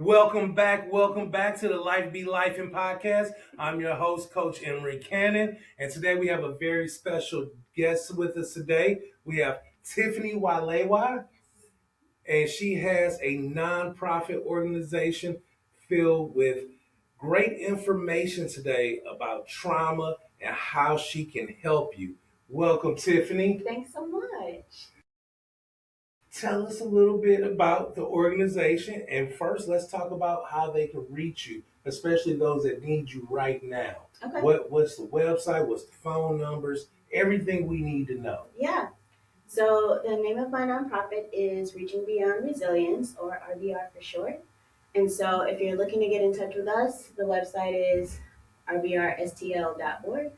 Welcome back to the Life Be Life and podcast. I'm your host, Coach Emery Cannon, and today we have a very special guest with us today. We have Tiffany Walehwa, and she has a nonprofit organization filled with great information today about trauma and how she can help you. Welcome, Tiffany. Thanks so much. Tell us a little bit about the organization, and first, let's talk about how they can reach you, especially those that need you right now. Okay. What's the website? What's the phone numbers? Everything we need to know. Yeah. So the name of my nonprofit is Reaching Beyond Resilience, or RBR for short. And so if you're looking to get in touch with us, the website is rbrstl.org.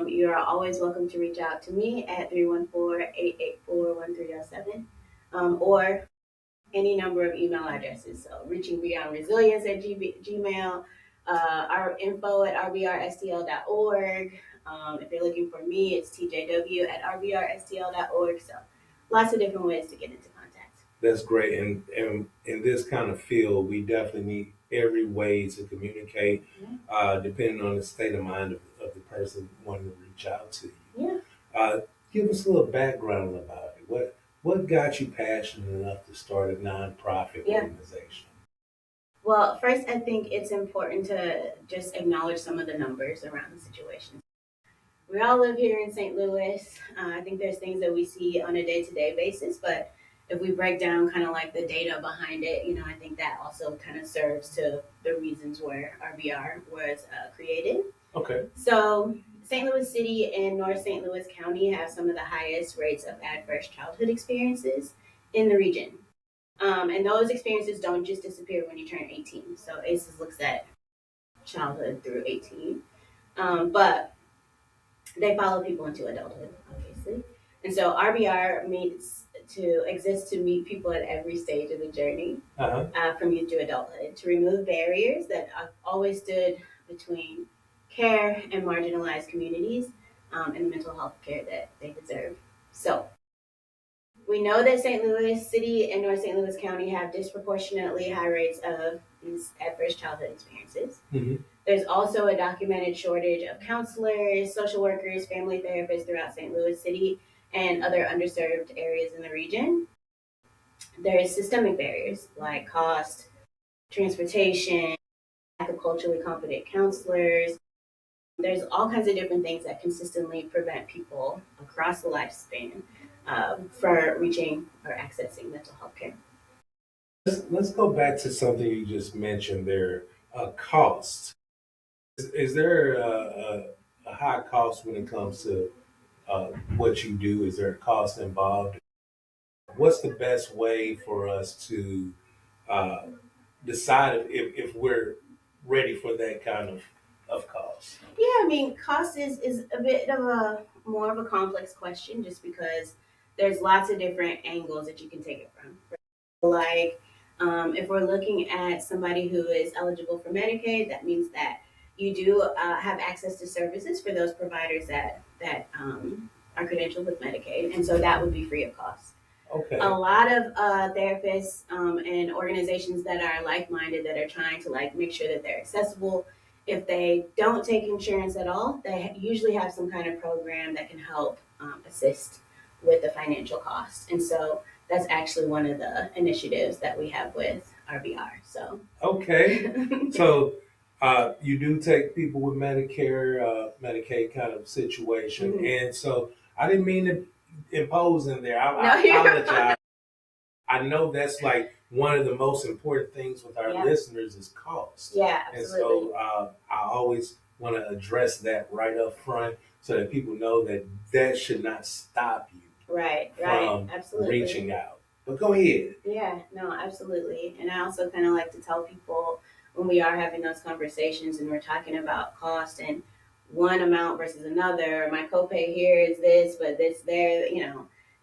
You are always welcome to reach out to me at 314-884-1307, or any number of email addresses. So reaching beyond resilience at Gmail, our info at rbrstl.org. If you're looking for me, it's tjw at rbrstl.org. So lots of different ways to get into contact. That's great. And in this kind of field, we definitely need every way to communicate, depending on the state of mind of the person wanting to reach out to you. Yeah. Give us a little background about it. What got you passionate enough to start a nonprofit organization? Well, first, I think it's important to just acknowledge some of the numbers around the situation. We all live here in St. Louis. I think there's things that we see on a day-to-day basis, but if we break down kind of like the data behind it, I think that also kind of serves to the reasons where RBR was created. Okay. So St. Louis City and North St. Louis County have some of the highest rates of adverse childhood experiences in the region. And those experiences don't just disappear when you turn 18. So ACEs looks at childhood through 18. But they follow people into adulthood, obviously. And so RBR exists to meet people at every stage of the journey, from youth to adulthood, to remove barriers that have always stood between care and marginalized communities, and the mental health care that they deserve. So we know that St. Louis City and North St. Louis County have disproportionately high rates of these adverse childhood experiences. Mm-hmm. There's also a documented shortage of counselors, social workers, family therapists throughout St. Louis City and other underserved areas in the region. There is systemic barriers like cost, transportation, lack of culturally competent counselors. There's all kinds of different things that consistently prevent people across the lifespan for reaching or accessing mental health care. Let's go back to something you just mentioned there, cost. Is there a high cost when it comes to what you do? Is there a cost involved? What's the best way for us to uh, decide if we're ready for that kind of cost? Yeah, I mean, cost is a bit of a more of a complex question just because there's lots of different angles that you can take it from. Like, if we're looking at somebody who is eligible for Medicaid, that means that you do have access to services for those providers that are credentialed with Medicaid, and so that would be free of cost. Okay. A lot of therapists and organizations that are like-minded that are trying to make sure that they're accessible. If they don't take insurance at all, they usually have some kind of program that can help assist with the financial cost, and so that's actually one of the initiatives that we have with RBR. So okay, so you do take people with Medicare, Medicaid kind of situation, mm-hmm. And so I didn't mean to impose in there. I apologize. I know that's like one of the most important things with our listeners is cost. Yeah, absolutely. And so I always want to address that right up front so that people know that that should not stop you right, from absolutely. reaching out. But go ahead. Yeah, no, absolutely. And I also kind of like to tell people when we are having those conversations and we're talking about cost and one amount versus another, my copay here is this, but this there,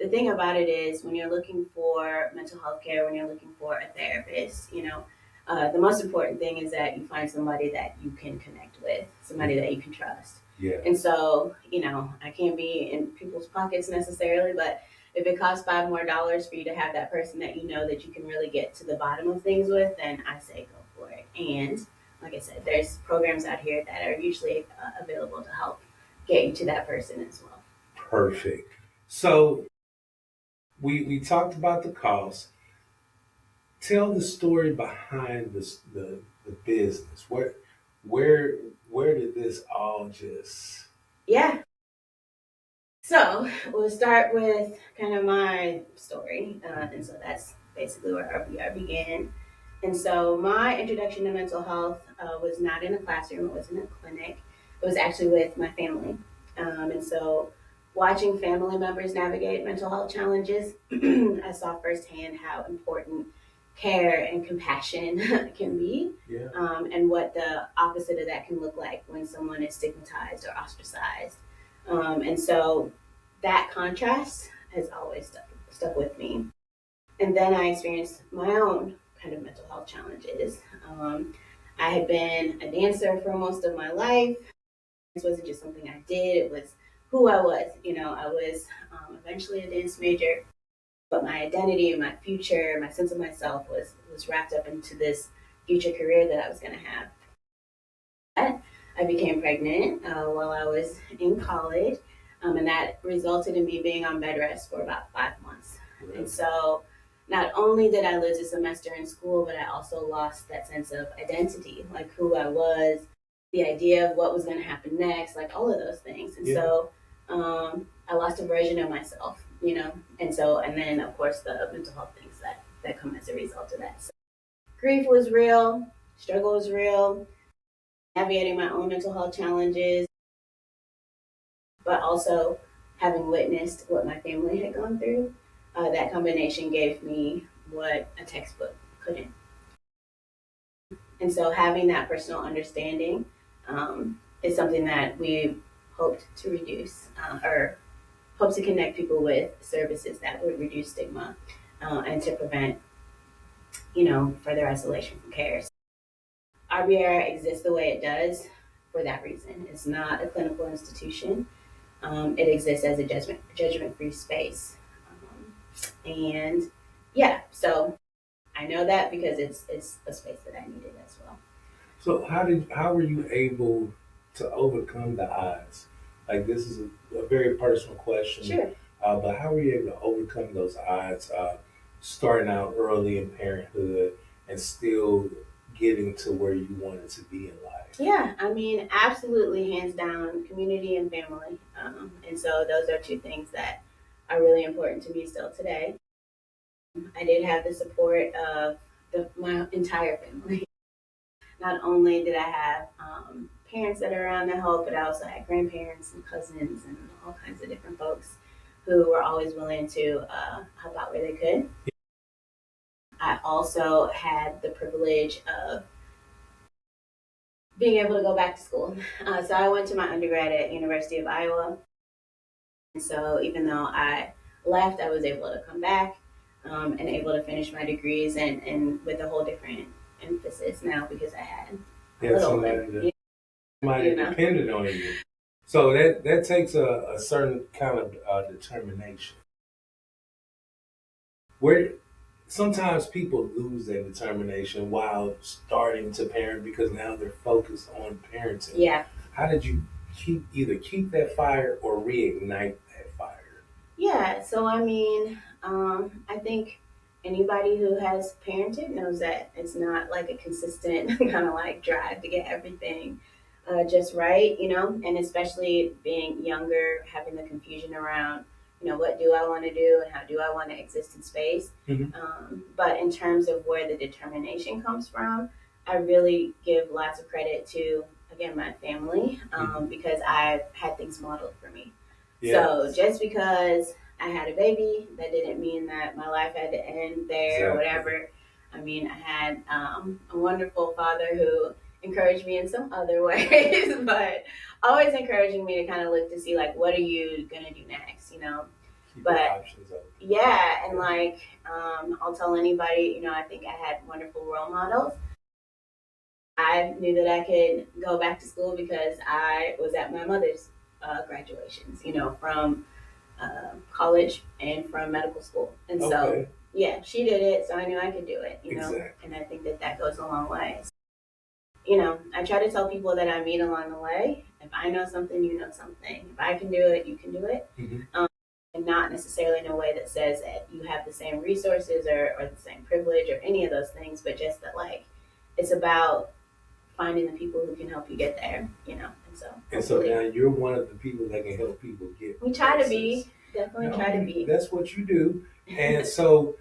the thing about it is when you're looking for mental health care, when you're looking for a therapist, the most important thing is that you find somebody that you can connect with, somebody that you can trust. Yeah. And so, I can't be in people's pockets necessarily, but if it costs $5 more for you to have that person that you know that you can really get to the bottom of things with, then I say go for it. And like I said, there's programs out here that are usually available to help get you to that person as well. Perfect. So we talked about the cost. Tell the story behind the business. Where where did this all just? Yeah. So we'll start with kind of my story. And so that's basically where I began. And so my introduction to mental health was not in a classroom, it was in a clinic. It was actually with my family. And so watching family members navigate mental health challenges, I saw firsthand how important care and compassion can be, Yeah. and what the opposite of that can look like when someone is stigmatized or ostracized. And so that contrast has always stuck with me. And then I experienced my own kind of mental health challenges. I had been a dancer for most of my life. This wasn't just something I did, it was who I was. I was eventually a dance major, but my identity and my future, my sense of myself was wrapped up into this future career that I was going to have. I became pregnant while I was in college, and that resulted in me being on bed rest for about 5 months. Really? And so, not only did I lose a semester in school, but I also lost that sense of identity, like who I was, the idea of what was going to happen next, like all of those things. And so, I lost a version of myself, and then of course the mental health things that come as a result of that. So, grief was real, struggle was real, navigating my own mental health challenges, but also having witnessed what my family had gone through. That combination gave me what a textbook couldn't. And so having that personal understanding is something that we hoped to reduce, or hope to connect people with services that would reduce stigma and to prevent, further isolation from care. RBR exists the way it does for that reason. It's not a clinical institution. It exists as a judgment-free space. And yeah, so I know that because it's a space that I needed as well. So how were you able to overcome the odds? Like this is a very personal question. Sure. But how were you able to overcome those odds, starting out early in parenthood and still getting to where you wanted to be in life? Yeah, I mean, absolutely, hands down, community and family. And so those are two things that are really important to me still today. I did have the support of my entire family. Not only did I have parents that are around to help, but I also had grandparents and cousins and all kinds of different folks who were always willing to help out where they could. I also had the privilege of being able to go back to school. So I went to my undergrad at University of Iowa. And so even though I left, I was able to come back and able to finish my degrees and with a whole different emphasis now because I had somebody depended on you. So that takes a certain kind of determination. Where sometimes people lose their determination while starting to parent because now they're focused on parenting. Yeah. How did you keep that fire or reignite that fire? Yeah. So I mean, I think anybody who has parented knows that it's not like a consistent kind of like drive to get everything just right, and especially being younger, having the confusion around, what do I want to do and how do I want to exist in space. But in terms of where the determination comes from, I really give lots of credit to, again, my family because I've had things modeled for me. Yes. So just because I had a baby, that didn't mean that my life had to end there or whatever. I mean, I had a wonderful father who encouraged me in some other ways, but always encouraging me to kind of look to see like, what are you gonna do next, Keep but options open. Yeah, and like I'll tell anybody, I think I had wonderful role models. I knew that I could go back to school because I was at my mother's graduations, from college and from medical school. And so, yeah, she did it, so I knew I could do it, you know? Exactly. And I think that goes a long way. You know, I try to tell people that I meet along the way, if I know something, you know something. If I can do it, you can do it. And not necessarily in a way that says that you have the same resources or the same privilege or any of those things, but just that, like, it's about finding the people who can help you get there, you know. And so now you're one of the people that can help people get. We try to be, definitely try to be. That's what you do. And so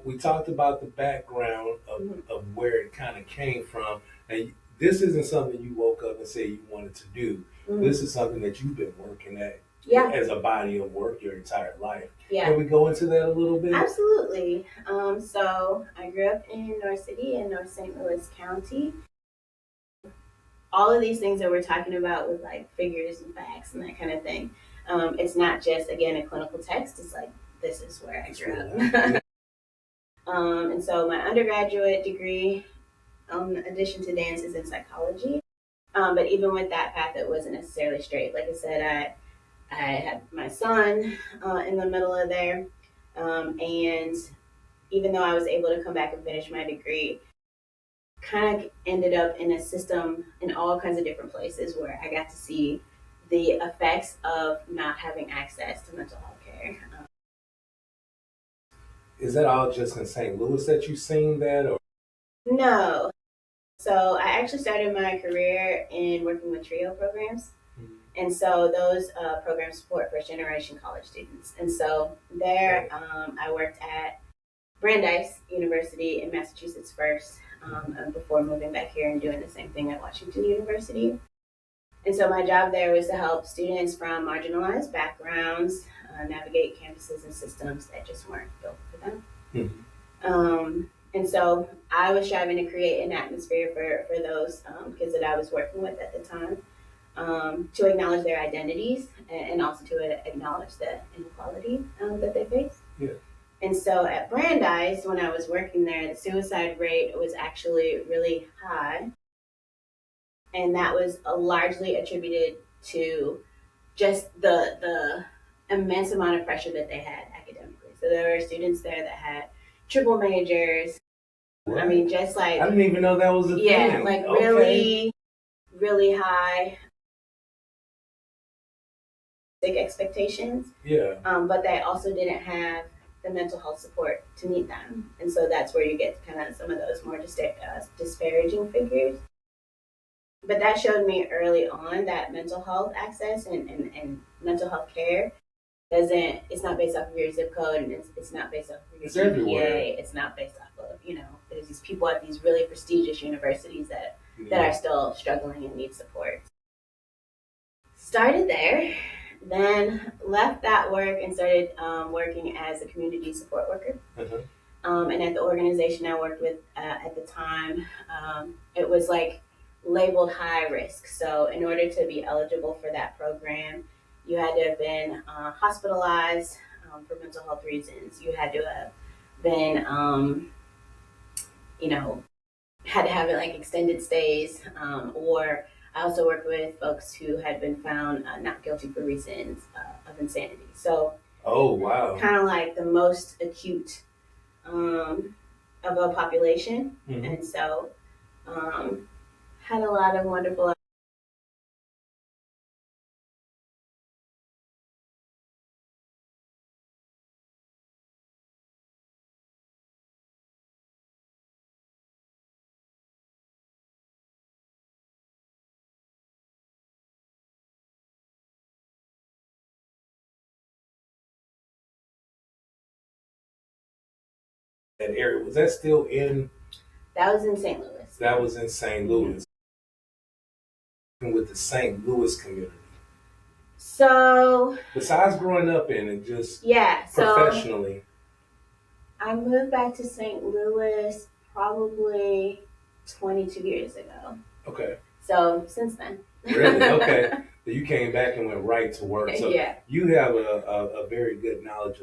we talked about the background of where it kind of came from. And this isn't something you woke up and said you wanted to do. This is something that you've been working at as a body of work your entire life. Can we go into that a little bit? Absolutely. So I grew up in North City in North St. Louis County. All of these things that we're talking about with like figures and facts and that kind of thing, it's not just, again, a clinical text. It's like, this is where I grew up. And so my undergraduate degree, in addition to dance, is in psychology. But even with that path, it wasn't necessarily straight. Like I said, I had my son in the middle of there. And even though I was able to come back and finish my degree, kind of ended up in a system in all kinds of different places where I got to see the effects of not having access to mental health care. Is that all just in St. Louis that you've seen that? Or? No. So I actually started my career in working with TRIO programs. And so those programs support first generation college students. And so there I worked at Brandeis University in Massachusetts first, before moving back here and doing the same thing at Washington University. And so my job there was to help students from marginalized backgrounds navigate campuses and systems that just weren't built for them. And so I was striving to create an atmosphere for those kids that I was working with at the time, to acknowledge their identities and also to acknowledge the inequality that they face. And so at Brandeis, when I was working there, the suicide rate was actually really high. And that was largely attributed to just the immense amount of pressure that they had academically. So there were students there that had triple majors. What? I mean, just like... I didn't even know that was a thing. Yeah, like really, really high expectations. But they also didn't have the mental health support to meet them. And so that's where you get kind of some of those more disparaging figures. But that showed me early on that mental health access and mental health care it's not based off of your zip code, and it's not based off of your GPA. Everywhere. It's not based off of, there's these people at these really prestigious universities that are still struggling and need support. Started there, then left that work and started working as a community support worker. And at the organization I worked with at the time, it was like labeled high risk. So in order to be eligible for that program, you had to have been hospitalized for mental health reasons. You had to have been, had to have like extended stays, or I also worked with folks who had been found not guilty for reasons of insanity. So, kind of like the most acute of a population. And so, had a lot of wonderful that area. Was that still in? That was in St. Louis. That was in St. Louis. With the St. Louis community. So, besides growing up in it, just professionally. I moved back to St. Louis probably 22 years ago. Okay. So since then. Really? Okay. So you came back and went right to work. So you have a very good knowledge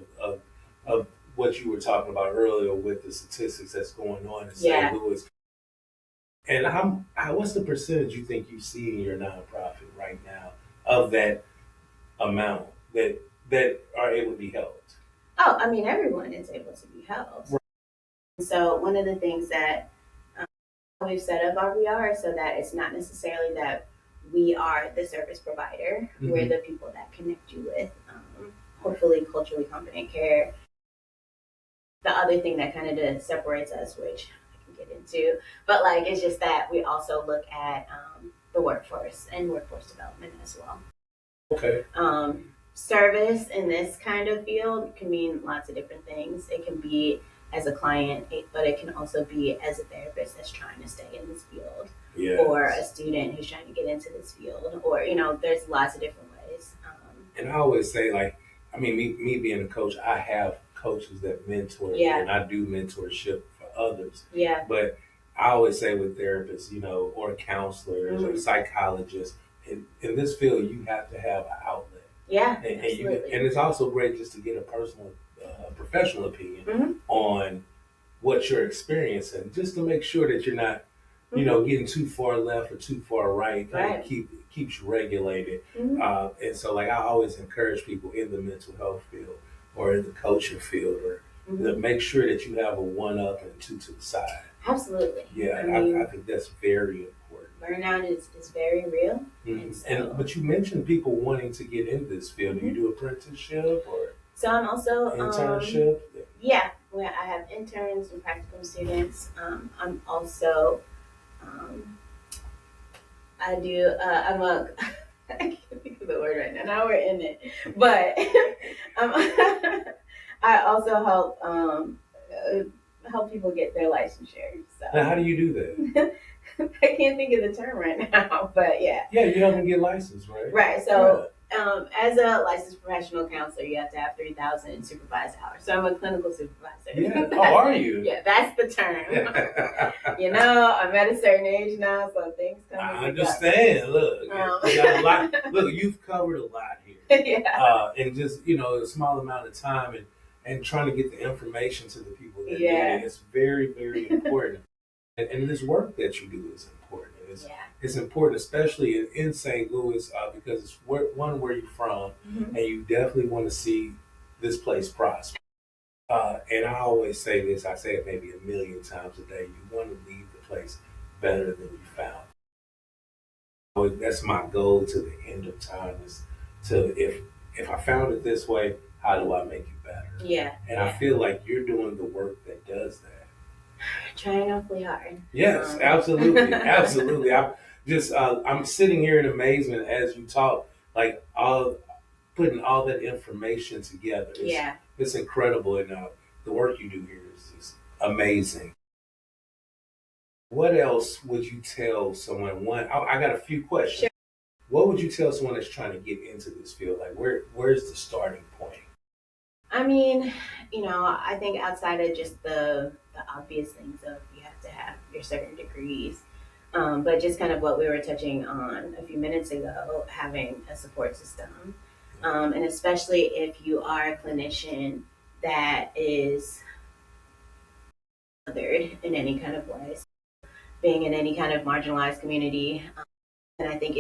of what you were talking about earlier with the statistics that's going on in St. Louis. And what's the percentage you think you see in your nonprofit right now of that amount that that are able to be helped? Oh, I mean, everyone is able to be helped. Right. So one of the things that we've set up our VR so that it's not necessarily that we are the service provider. Mm-hmm. We're the people that connect you with, hopefully, culturally competent care. The other thing that kind of separates us, which I can get into, but like it's just that we also look at the workforce and workforce development as well. Okay. Service in this kind of field can mean lots of different things. It can be as a client, but it can also be as a therapist that's trying to stay in this field, Yes. or a student who's trying to get into this field, or there's lots of different ways. And I always say, like, I mean, me being a coach, I have coaches that mentor me, Yeah. and I do mentorship for others. Yeah. But I always say with therapists, or counselors or Mhm. psychologists, in this field, you have to have an outlet. Yeah, And absolutely. it's also great just to get a personal, professional opinion Mhm. on what you're experiencing, just to make sure that you're not, getting too far left or too far right. Right. Keeps you regulated. Mhm. And so, like, I always encourage people in the mental health field or in the coaching field, or to make sure that you have a one up and two to the side. Absolutely. Yeah, I mean, I think that's very important. burnout is very real. Mhm. And so, But you mentioned people wanting to get into this field. Do you do apprenticeship or so I'm also internship? yeah, well, I have interns and practicum students. I'm also I do I'm a I can't think of the word right now. Now we're in it, but I also help people get their licensure. Now, So how do you do that? I can't think of the term right now, but yeah. Yeah, you help them get licensed, right? Right. So, as a licensed professional counselor, you have to have 3,000 supervised hours. So I'm a clinical supervisor. Yeah. Oh, are you? Yeah, that's the term. I'm at a certain age now, so things come. I understand. Look, you got a lot. Look, you've covered a lot here. Yeah. In just a small amount of time, and trying to get the information to the people that need it. It's very, very important. And this work that you do is important. It's important, especially in St. Louis, because it's where you're from, Mhm. and you definitely want to see this place prosper. And I always say this, I say it maybe a million times a day, you want to leave the place better than you found. So that's my goal to the end of time, is to, if I found it this way, how do I make it better? Yeah. And I feel like you're doing the work that does that. Trying awfully hard. Yes, absolutely, absolutely. I'm sitting here in amazement as you talk, like putting all that information together. It's incredible, and the work you do here is just amazing. What else would you tell someone? I got a few questions. Sure. What would you tell someone that's trying to get into this field? Like, where's the starting point? I mean, I think outside of just the obvious things of you have to have your certain degrees, but just kind of what we were touching on a few minutes ago, having a support system, and especially if you are a clinician that is othered in any kind of way, being in any kind of marginalized community, and I think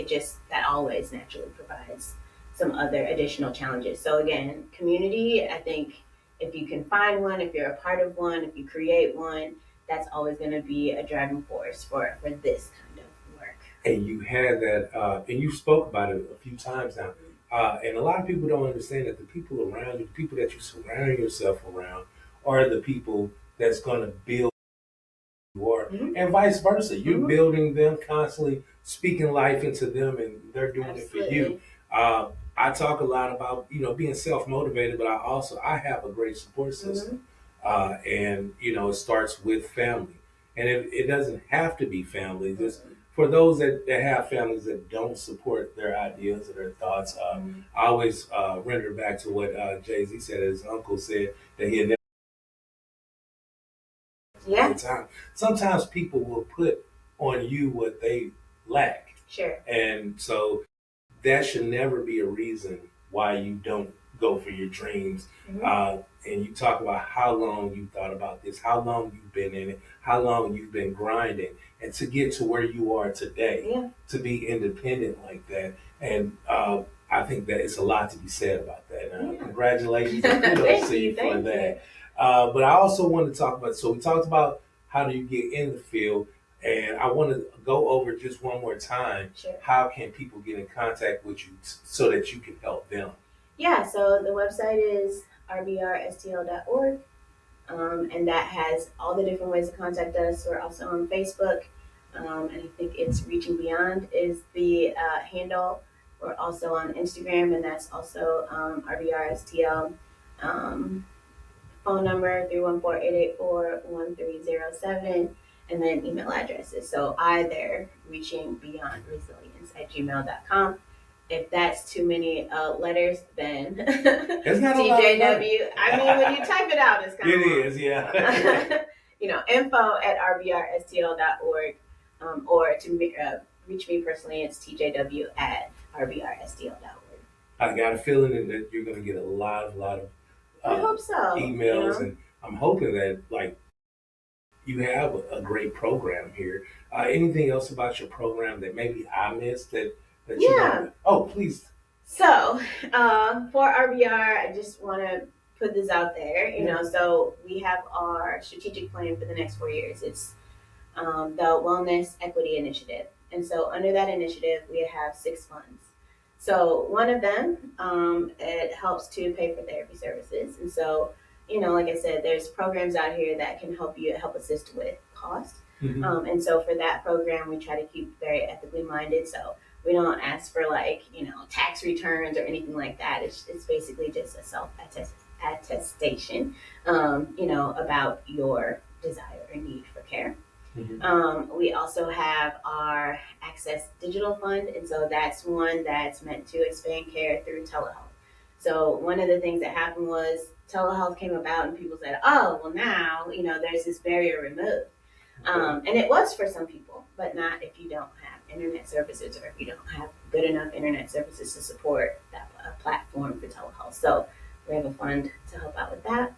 that always naturally provides some other additional challenges. So again, community, I think if you can find one, if you're a part of one, if you create one, that's always going to be a driving force for this kind of work. And you had that, and you spoke about it a few times now. And a lot of people don't understand that the people around you, the people that you surround yourself around, are the people that's going to build you are, and vice versa. You're building them, constantly speaking life into them, and they're doing it for you. I talk a lot about being self-motivated, but I have a great support system, and it starts with family, and it doesn't have to be family. Just for those that have families that don't support their ideas or their thoughts, I always render back to what Jay-Z said. His uncle said that he had Yeah. time. Sometimes people will put on you what they lack. Sure. And so that should never be a reason why you don't go for your dreams. Mhm. And you talk about how long you thought about this, how long you've been in it, how long you've been grinding, and to get to where you are today, Yeah. to be independent like that. And I think that it's a lot to be said about that. Yeah. Congratulations and kudos Thank to you. you for Thank you. that. But I also want to talk about, so we talked about how do you get in the field, and I want to go over just one more time. Sure. How can people get in contact with you so that you can help them? Yeah, so the website is rbrstl.org, and that has all the different ways to contact us. We're also on Facebook, and I think it's Reaching Beyond is the handle. We're also on Instagram, and that's also rbrstl. Um, Phone number 314-884-1307, and then email addresses. So either reachingbeyondresilience@gmail.com. If that's too many letters, then It's not a lot of TJW. I mean, when you type it out, it's kind of It is, yeah. info@rbrstl.org, or to reach me personally, it's tjw@rbrstl.org. I got a feeling that you're going to get a lot of I hope so. emails, and I'm hoping that like you have a great program here. Anything else about your program that maybe I missed that you Yeah. want? Oh, please. So, for RBR, I just want to put this out there. So we have our strategic plan for the next 4 years. It's the Wellness Equity Initiative, and so under that initiative, we have 6 funds. So one of them, it helps to pay for therapy services, and so like I said, there's programs out here that can help assist with cost. Mhm. And so for that program, we try to keep very ethically minded. So we don't ask for tax returns or anything like that. It's basically just a self attestation, about your desire or need for care. Mhm. We also have our Access Digital Fund, and so that's one that's meant to expand care through telehealth. So one of the things that happened was telehealth came about, and people said, "Oh, well now there's this barrier removed," and it was for some people, but not if you don't have internet services or if you don't have good enough internet services to support that platform for telehealth. So we have a fund to help out with that.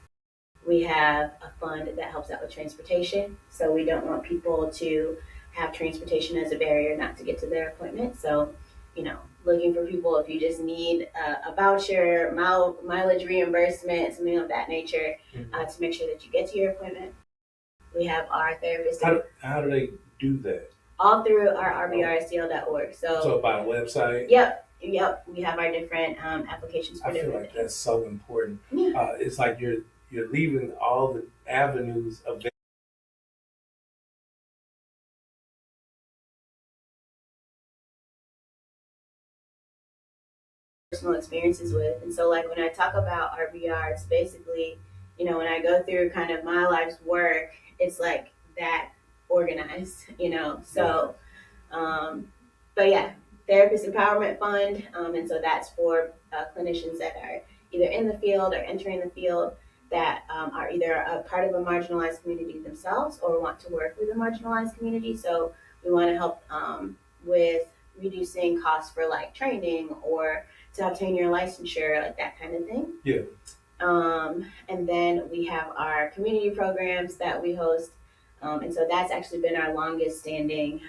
We have a fund that helps out with transportation. So we don't want people to have transportation as a barrier not to get to their appointment. So, looking for people if you just need a voucher, mileage reimbursement, something of that nature, to make sure that you get to your appointment. We have our therapist. How do they do that? All through our rbrstl.org. So by a website? Yep. We have our different applications for I feel different like things. that's so important. Yeah. It's like you're leaving all the avenues of personal experiences with. And so, like, when I talk about RBR, it's basically, when I go through kind of my life's work, it's like that organized, So, but yeah, Therapist Empowerment Fund. And so that's for clinicians that are either in the field or entering the field that are either a part of a marginalized community themselves or want to work with a marginalized community. So we want to help with reducing costs for like training or to obtain your licensure, like that kind of thing. Yeah. And then we have our community programs that we host. And so that's actually been our longest standing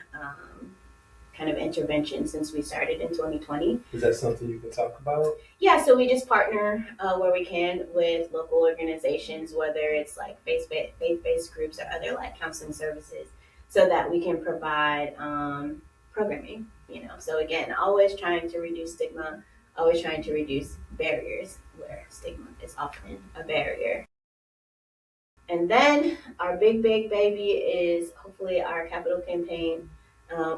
kind of intervention since we started in 2020. Is that something you can talk about? Yeah, so we just partner where we can with local organizations, whether it's like faith-based groups or other like counseling services, so that we can provide programming. So again, always trying to reduce stigma, always trying to reduce barriers where stigma is often a barrier. And then our big baby is hopefully our capital campaign,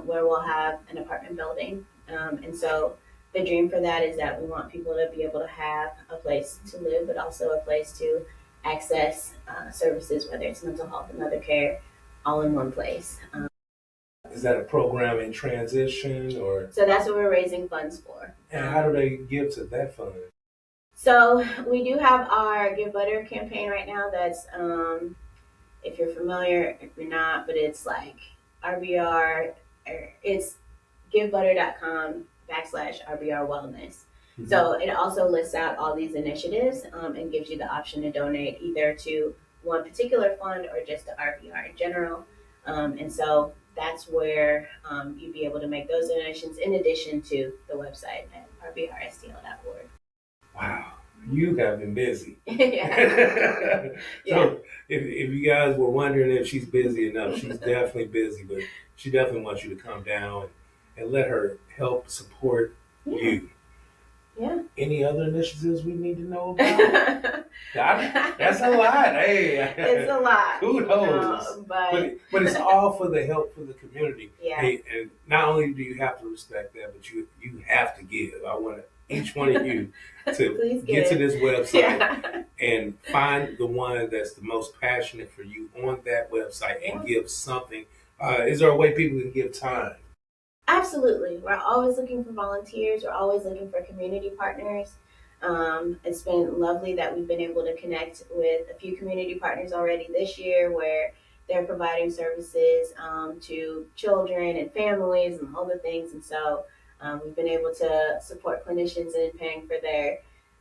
where we'll have an apartment building. And so the dream for that is that we want people to be able to have a place to live, but also a place to access services, whether it's mental health and other care, all in one place. Is that a program in transition or? So that's what we're raising funds for. And how do they give to that fund? So we do have our Give Butter campaign right now. That's if you're familiar, if you're not, but it's like RBR. It's givebutter.com/RBR Wellness. Mhm. So it also lists out all these initiatives and gives you the option to donate either to one particular fund or just to RBR in general. And so that's where you'd be able to make those donations in addition to the website at rbrstl.org. Wow, you have been busy. Yeah. Yeah. So if you guys were wondering if she's busy enough, she's definitely busy, but she definitely wants you to come down and let her help support Yeah. you. Yeah. Any other initiatives we need to know about? That's a lot. Hey, It's a lot. kudos. But it's all for the help for the community. Yeah. Hey, and not only do you have to respect that, but you have to give. I want each one of you to get to this website and find the one that's the most passionate for you on that website and give something. Is there a way people can give time? Absolutely. We're always looking for volunteers. We're always looking for community partners. It's been lovely that we've been able to connect with a few community partners already this year where they're providing services to children and families and all the things. And so we've been able to support clinicians in paying for their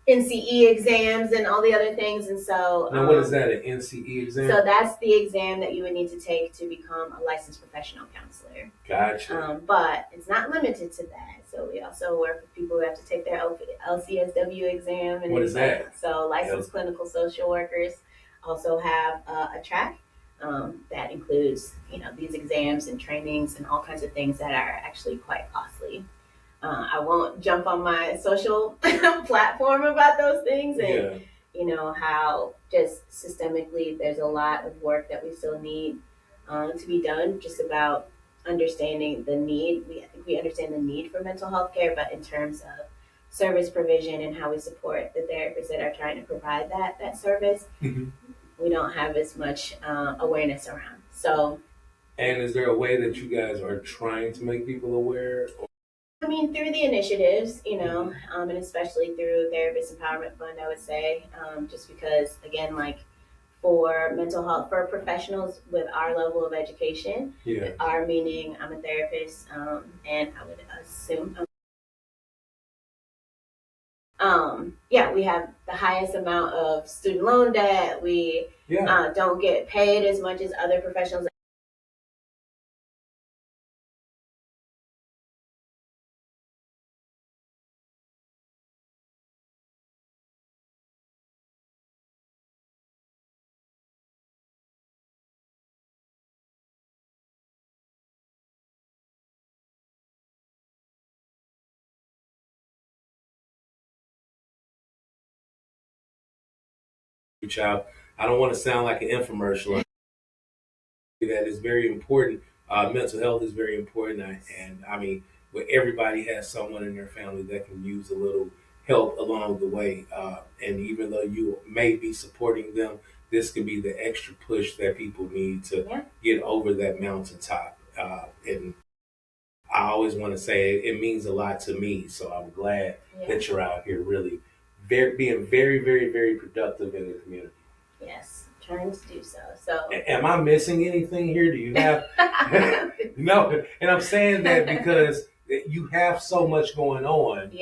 NCE exams and all the other things. And so now, what is that, an NCE exam? So that's the exam that you would need to take to become a licensed professional counselor. Gotcha. But it's not limited to that. So we also work with people who have to take their LCSW exam. And what is that? So licensed clinical social workers also have a track that includes, these exams and trainings and all kinds of things that are actually quite costly. I won't jump on my social platform about those things and how just systemically there's a lot of work that we still need to be done just about understanding the need. I think we understand the need for mental health care, but in terms of service provision and how we support the therapists that are trying to provide that service, we don't have as much awareness around. So, and is there a way that you guys are trying to make people aware? I mean, through the initiatives, and especially through Therapist Empowerment Fund, I would say, just because, again, like for mental health, for professionals with our level of education, our meaning, I'm a therapist, and I would assume, we have the highest amount of student loan debt. We don't get paid as much as other professionals. Reach out. I don't want to sound like an infomercial. That is very important. Mental health is very important, and I mean, where everybody has someone in their family that can use a little help along the way. And even though you may be supporting them, this could be the extra push that people need to get over that mountaintop. And I always want to say it means a lot to me. So I'm glad that you're out here really being very, very, very productive in the community. Yes, trying to do so. So, am I missing anything here? Do you have no? And I'm saying that because you have so much going on.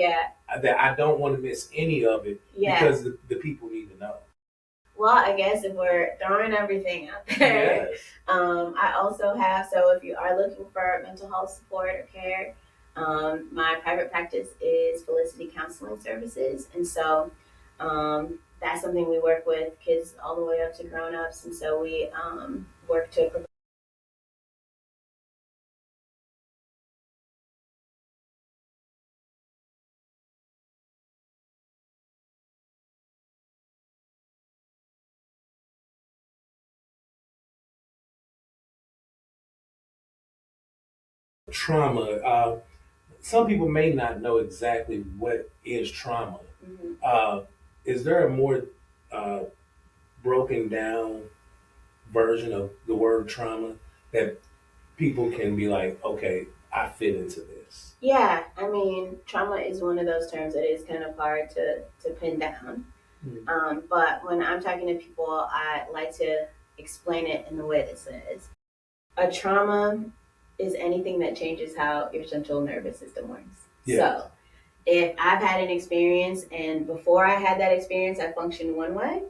That I don't want to miss any of it because the people need to know. Well, I guess if we're throwing everything out there, I also have, so if you are looking for mental health support or care, my private practice is Felicity Counseling Services. And so that's something we work with kids all the way up to grown-ups. And so we work to provide trauma. Some people may not know exactly what is trauma. Is there a more broken down version of the word trauma that people can be like, okay, I fit into this? Yeah, I mean, trauma is one of those terms that is kind of hard to pin down. But when I'm talking to people, I like to explain it in the way that says a trauma is anything that changes how your central nervous system works. So if I've had an experience and before I had that experience, I functioned one way,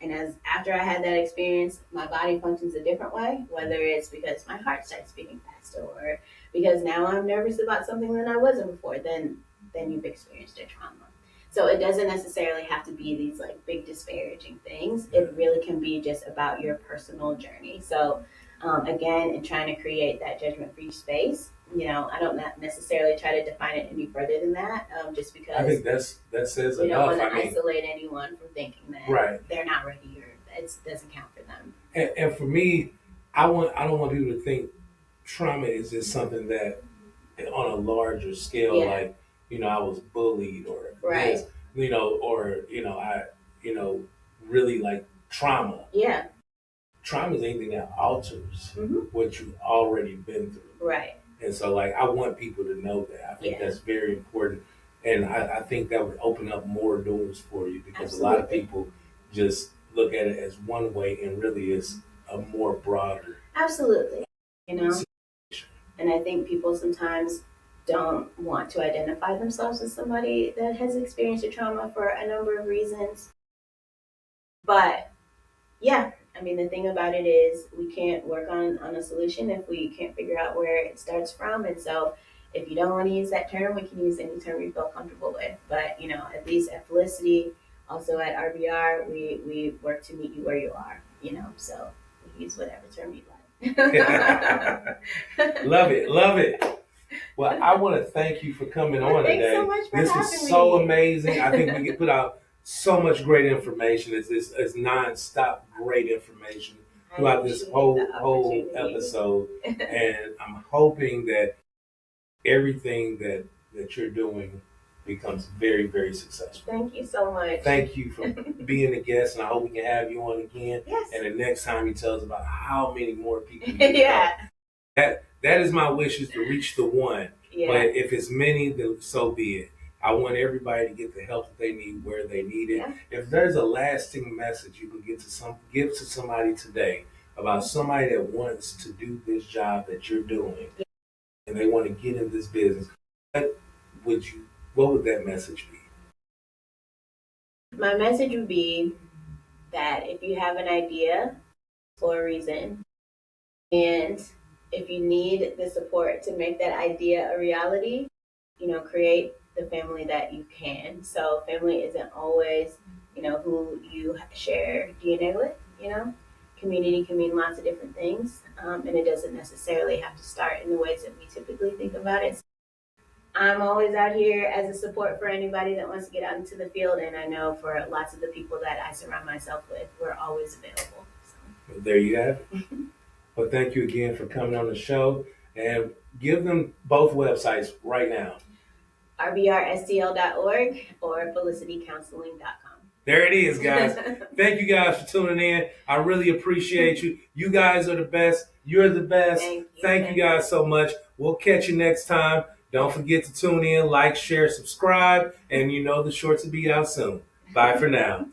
and as after I had that experience, my body functions a different way, whether it's because my heart starts beating faster or because now I'm nervous about something that I wasn't before, then you've experienced a trauma. So it doesn't necessarily have to be these like big disparaging things. It really can be just about your personal journey. So again, in trying to create that judgment-free space, I don't necessarily try to define it any further than that, just because I think that says you enough. don't want to I mean, isolate anyone from thinking that right. they're not ready or that it doesn't count for them. And for me, I don't want people to think trauma is just something that on a larger scale, Yeah. like, I was bullied or Right. this, or, I, really like trauma. Yeah. Trauma is anything that alters hmm what you've already been through. Right. And so, like, I want people to know that. I think Yeah. that's very important. And I think that would open up more doors for you because a lot of Absolutely. people just look at it as one way and really it's a more broader Absolutely. situation. And I think people sometimes don't want to identify themselves as somebody that has experienced a trauma for a number of reasons. But yeah, I mean, the thing about it is we can't work on a solution if we can't figure out where it starts from. And so if you don't want to use that term, we can use any term you feel comfortable with. But, at least at Felicity, also at RBR, we work to meet you where you are, so we use whatever term you like. Love it. Love it. Well, I want to thank you for coming on Thanks today. so much for This having was so me. amazing. I think we can put out so much great information. It's non-stop great information throughout this whole episode. And I'm hoping that everything that you're doing becomes very, very successful. Thank you so much. Thank you for being a guest, and I hope we can have you on again. Yes. And the next time you tell us about how many more people you Yeah. know. That is my wish, is to reach the one. Yeah. But if it's many, then so be it. I want everybody to get the help that they need where they need it. Yeah. If there's a lasting message you can give to somebody today about somebody that wants to do this job that you're doing, and they want to get in this business, what would that message be? My message would be that if you have an idea for a reason, and if you need the support to make that idea a reality, create the family that you can. So family isn't always, who you share DNA with, Community can mean lots of different things, and it doesn't necessarily have to start in the ways that we typically think about it. I'm always out here as a support for anybody that wants to get out into the field, and I know for lots of the people that I surround myself with, we're always available. So. Well, there you have it. Well, thank you again for coming on the show, and give them both websites right now. RBRSTL.org or FelicityCounseling.com. There it is, guys. Thank you guys for tuning in. I really appreciate you. You guys are the best. You're the best. Thank you guys so much. We'll catch you next time. Don't forget to tune in, like, share, subscribe, and the shorts will be out soon. Bye for now.